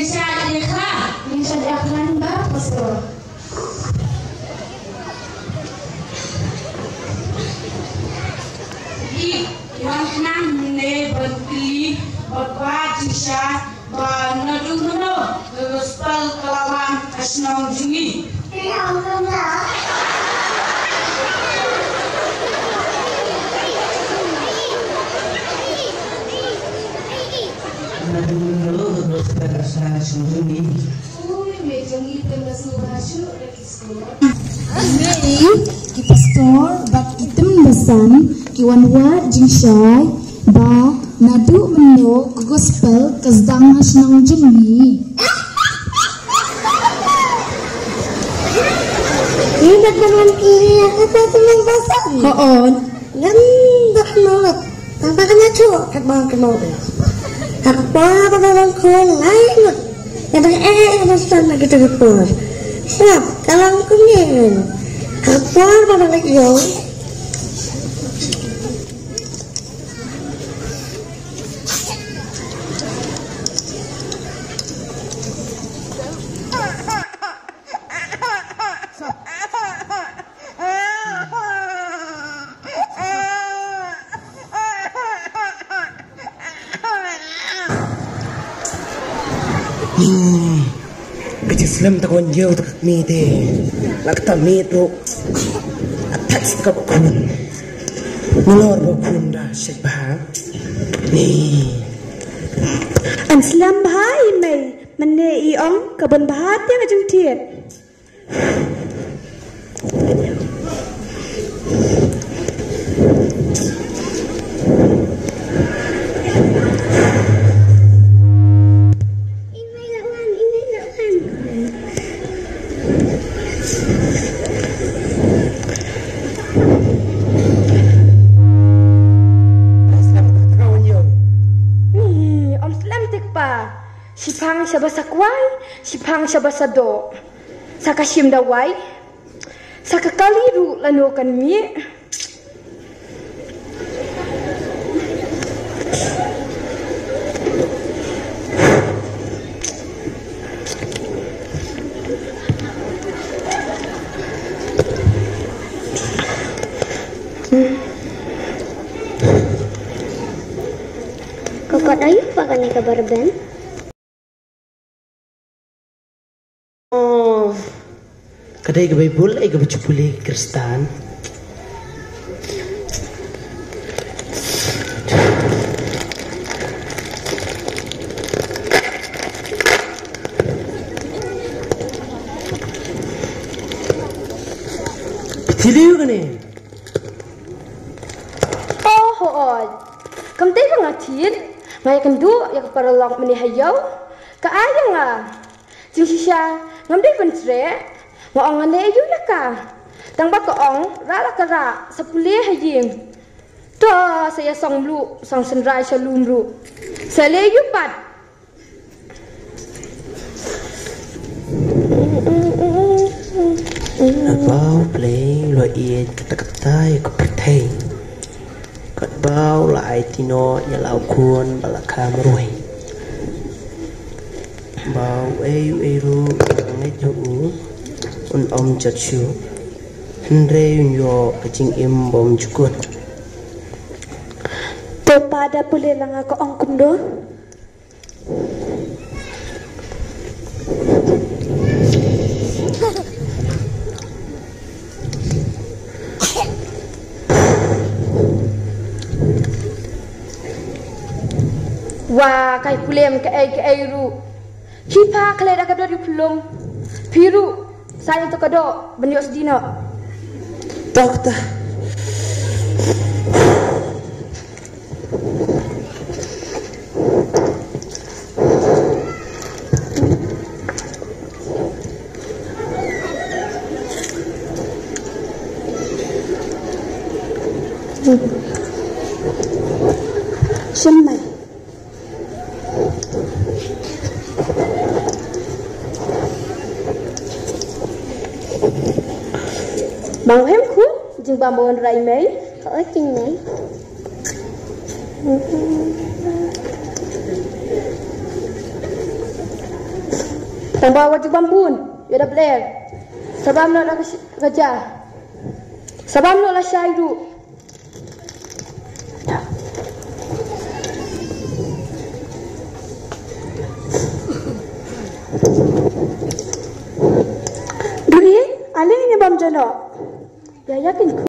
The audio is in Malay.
Mensyariahkan Bapak Pastor. Yang nang ne berpilih Bapak Jisha Banadungno Gospel Kelawan Asnau Jungi. Ki pastor bak item besan kiwan wa jingshay ba nadu meno gospel kasdang hasnang jumi. Ini teman kiri apa teman basah? Hoon. Ganda banget. Tampakannya cowok kenal deh. Apa teman kau lain? Yang pastor lagi terpur. Siap, kalau kuning. Apa lagi yo? Islam takon jauh tak mite, lakta mito, atas kabukun, melor bukun dah sebab ni. An Islam bahai mai, mana iong kebun bahat yang ajeng tiet. Sipang sabasakwai, sipang sabasado. Sakasim dawai, sakakaliru lanukan mi. Kokot ayu pakai kabar ben? Kadai ke Bible, ai ke baca pulih Kristen. Pitiliu kan ni? Oh, hood. Kamtay ka nga tin? May kandu, yak paralong manihayaw? Kaayang nga. Jing siya, ngamday kontre? Maong ane ayu laka. Tang ba koong rala kara sa pulih haying. To saya song lu, song senrai sa lumru. Sa leyu pat. Bao play lo iet kata-kata ko perteng. Kat bao lai tino nyalau kun balaka meruai. Bao ayu eru ngai tu om chachu Henry yo kacing im bom cukut. To pada pulih lang ako ang kumdo. Wah, kay pulem kay ru. Hipa kale da kadari pulong. Piru saya tu kado beniok sedina. Dokter. Semai. Bang em khun jeng bambon rai mai Ở trên này. Tang bawa wajib bampun. Ya dah beler. Sabam nak kerja. Sabam nak lah syairu. Duri, alin ini bam jano. Ya yakin.